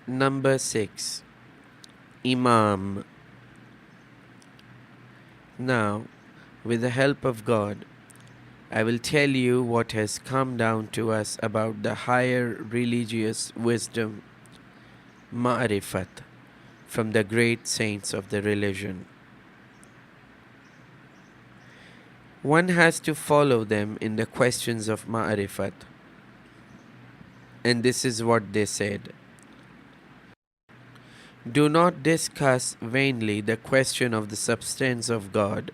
Number 6. Imam. Now, with the help of God, I will tell you what has come down to us about the higher religious wisdom, ma'rifat, from the great saints of the religion. One has to follow them in the questions of ma'rifat. And this is what they said. Do not discuss vainly the question of the substance of God.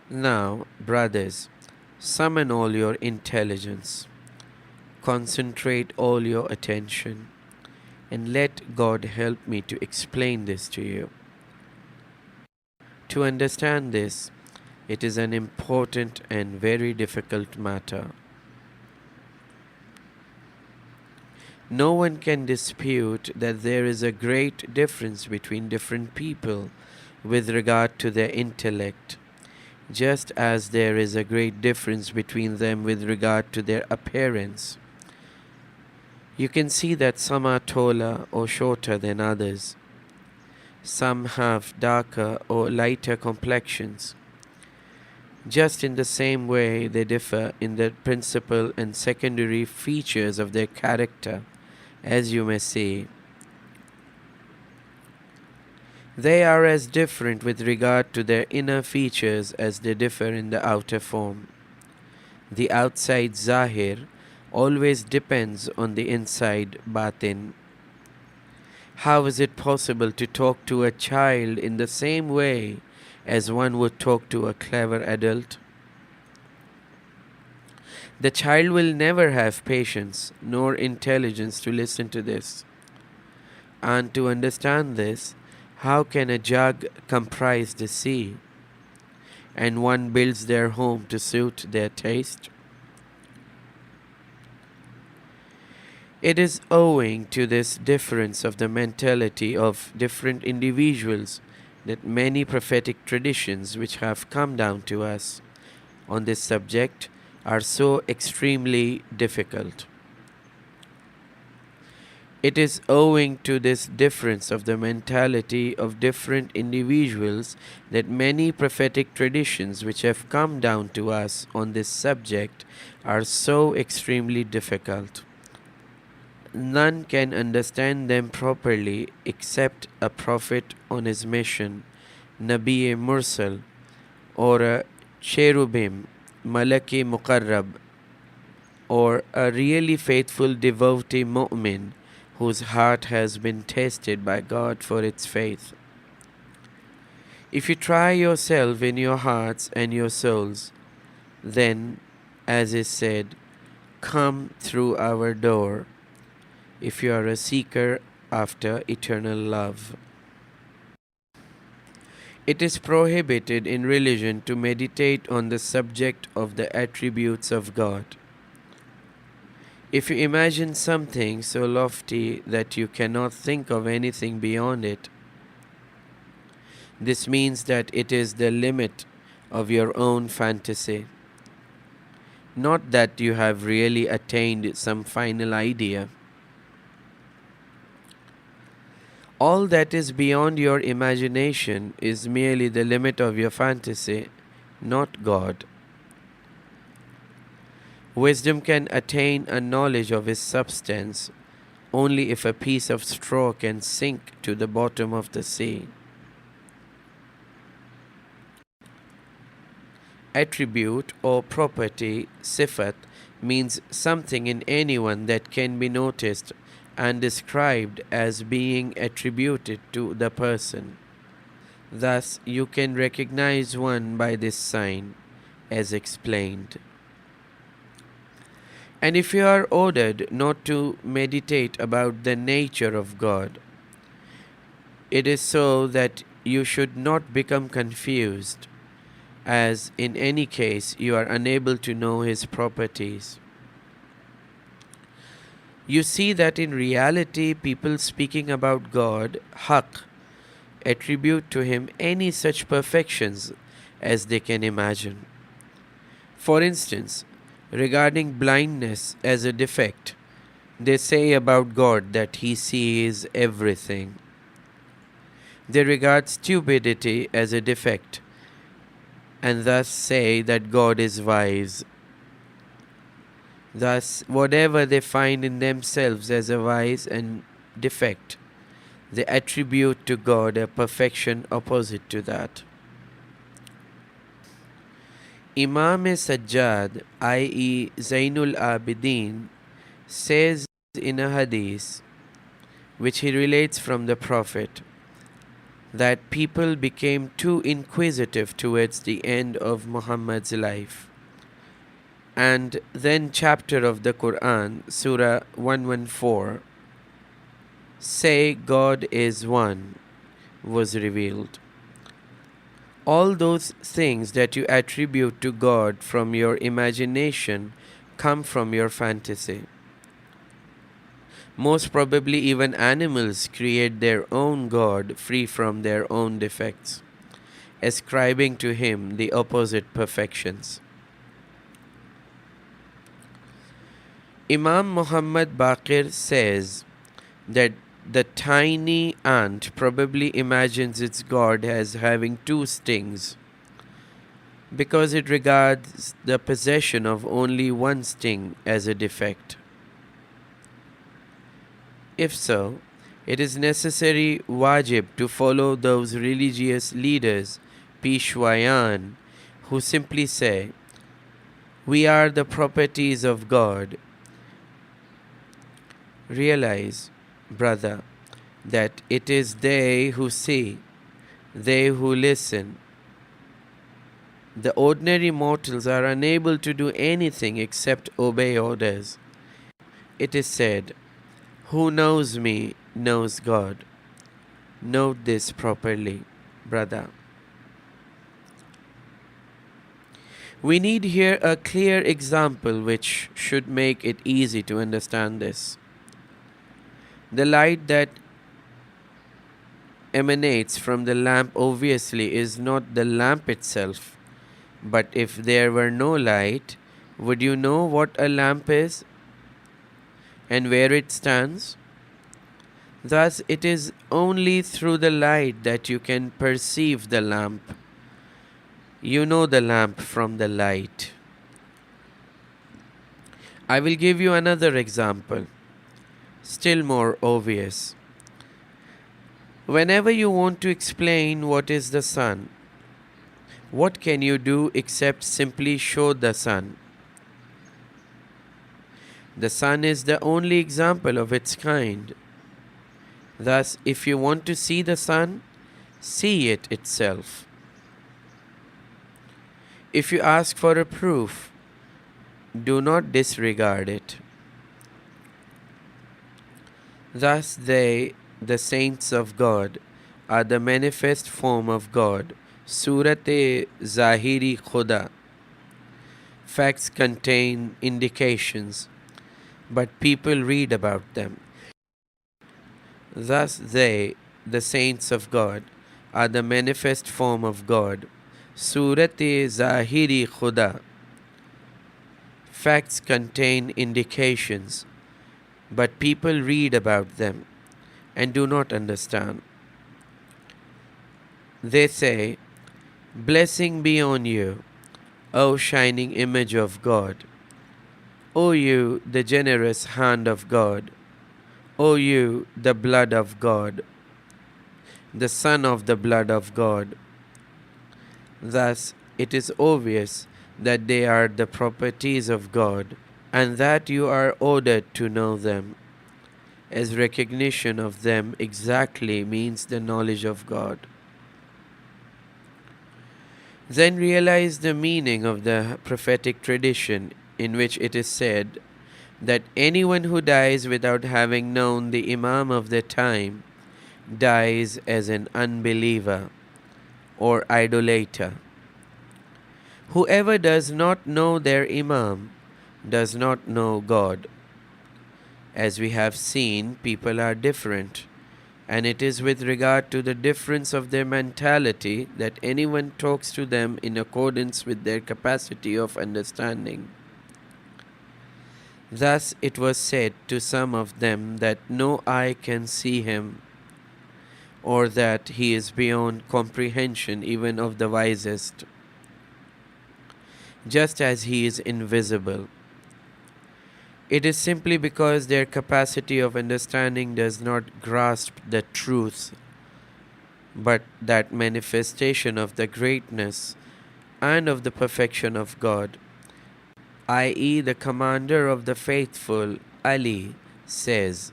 Now, brothers, summon all your intelligence, concentrate all your attention, and let God help me to explain this to you. To understand this, it is an important and very difficult matter. No one can dispute that there is a great difference between different people with regard to their intellect, just as there is a great difference between them with regard to their appearance. You can see that some are taller or shorter than others. Some have darker or lighter complexions. Just in the same way, they differ in the principal and secondary features of their character, as you may see. They are as different with regard to their inner features as they differ in the outer form. The outside zahir always depends on the inside batin. How is it possible to talk to a child in the same way as one would talk to a clever adult? The child will never have patience nor intelligence to listen to this. And to understand this, how can a jug comprise the sea, and one builds their home to suit their taste? It is owing to this difference of the mentality of different individuals that many prophetic traditions which have come down to us on this subject are so extremely difficult. It is owing to this difference of the mentality of different individuals that many prophetic traditions which have come down to us on this subject are so extremely difficult. None can understand them properly except a prophet on his mission, Nabi Mursal, or a cherubim, Malaki Muqarrab, or a really faithful devotee mu'min whose heart has been tested by God for its faith. If you try yourself in your hearts and your souls, then, as is said, come through our door, if you are a seeker after eternal love. It is prohibited in religion to meditate on the subject of the attributes of God. If you imagine something so lofty that you cannot think of anything beyond it, this means that it is the limit of your own fantasy, not that you have really attained some final idea. All that is beyond your imagination is merely the limit of your fantasy, not God. Wisdom can attain a knowledge of His substance only if a piece of straw can sink to the bottom of the sea. Attribute or property, sifat, means something in anyone that can be noticed and described as being attributed to the person. Thus, you can recognize one by this sign, as explained. And if you are ordered not to meditate about the nature of God, it is so that you should not become confused, as in any case you are unable to know His properties. You see that in reality people speaking about God, Haqq, attribute to Him any such perfections as they can imagine. For instance, Regarding blindness as a defect, they say about God that He sees everything. They regard stupidity as a defect and thus say that God is wise. Thus, whatever they find in themselves as a vice and defect, they attribute to God a perfection opposite to that. Imam-e-Sajjad, i.e. Zainul Abidin, says in a hadith which he relates from the Prophet that people became too inquisitive towards the end of Muhammad's life. And then chapter of the Quran, Surah 114, Say God is one, was revealed. All those things that you attribute to God from your imagination come from your fantasy. Most probably even animals create their own God free from their own defects, ascribing to him the opposite perfections. Imam Muhammad Baqir says that the tiny ant probably imagines its God as having two stings because it regards the possession of only one sting as a defect. If so, it is necessary wajib to follow those religious leaders, Peshwayan, who simply say, "We are the properties of God." Realize, brother, that it is they who see, they who listen. The ordinary mortals are unable to do anything except obey orders. It is said, "Who knows me knows God." Note this properly, brother. We need here a clear example which should make it easy to understand this. The light that emanates from the lamp obviously is not the lamp itself, but if there were no light, would you know what a lamp is and where it stands? Thus, it is only through the light that you can perceive the lamp. You know the lamp from the light. I will give you another example, still more obvious. Whenever you want to explain what is the sun, what can you do except simply show the sun? The sun is the only example of its kind. Thus, if you want to see the sun, see it itself. If you ask for a proof, do not disregard it. Thus they, the saints of God, are the manifest form of God. Surat-e Zahiri Khuda. Facts contain indications, but people read about them. Thus they, the saints of God, are the manifest form of God. Surat-e Zahiri Khuda. Facts contain indications, but people read about them and do not understand. They say, "Blessing be on you, O shining image of God. O you, the generous hand of God. O you, the blood of God, the son of the blood of God." Thus, it is obvious that they are the properties of God and that you are ordered to know them, as recognition of them exactly means the knowledge of God. Then realize the meaning of the prophetic tradition in which it is said that anyone who dies without having known the Imam of the time dies as an unbeliever or idolater. Whoever does not know their Imam does not know God. As we have seen, people are different, and it is with regard to the difference of their mentality that anyone talks to them in accordance with their capacity of understanding. Thus it was said to some of them that no eye can see him, or that he is beyond comprehension even of the wisest, just as he is invisible. It is simply because their capacity of understanding does not grasp the truth, but that manifestation of the greatness and of the perfection of God, i.e., the commander of the faithful, Ali, says,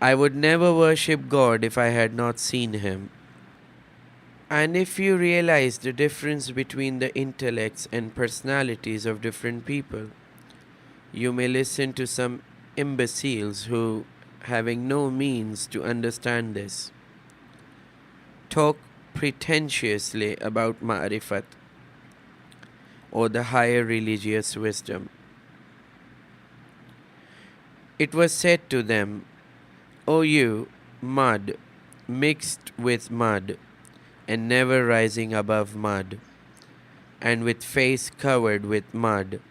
I would never worship God if I had not seen him. And if you realize the difference between the intellects and personalities of different people, you may listen to some imbeciles who, having no means to understand this, talk pretentiously about ma'rifat, or the higher religious wisdom. It was said to them, O you, mud, mixed with mud, and never rising above mud, and with face covered with mud,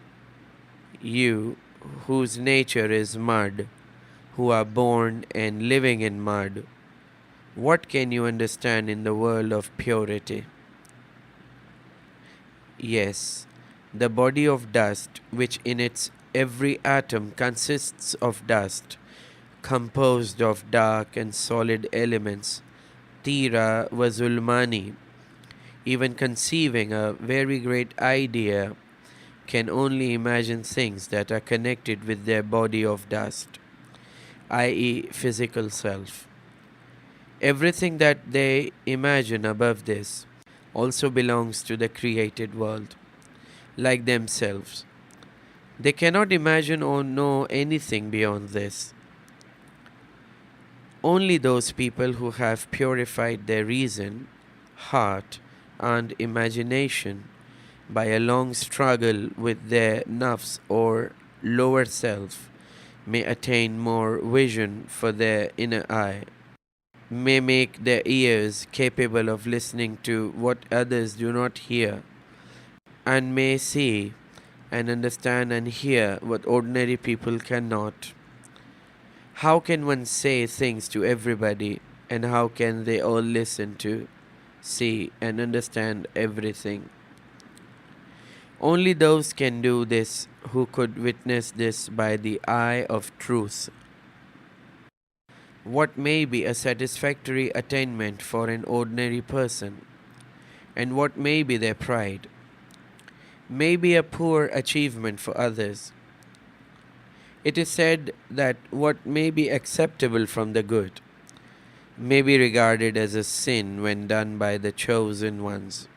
you, whose nature is mud, who are born and living in mud, what can you understand in the world of purity? Yes, the body of dust, which in its every atom consists of dust, composed of dark and solid elements, Tira wa Zulmani, even conceiving a very great idea, can only imagine things that are connected with their body of dust, i.e., physical self. Everything that they imagine above this also belongs to the created world, like themselves. They cannot imagine or know anything beyond this. Only those people who have purified their reason, heart, and imagination by a long struggle with their nafs or lower self may attain more vision for their inner eye, may make their ears capable of listening to what others do not hear, and may see and understand and hear what ordinary people cannot. How can one say things to everybody, and how can they all listen to, see, and understand everything? Only those can do this who could witness this by the eye of truth. What may be a satisfactory attainment for an ordinary person, and what may be their pride, may be a poor achievement for others. It is said that what may be acceptable from the good may be regarded as a sin when done by the chosen ones.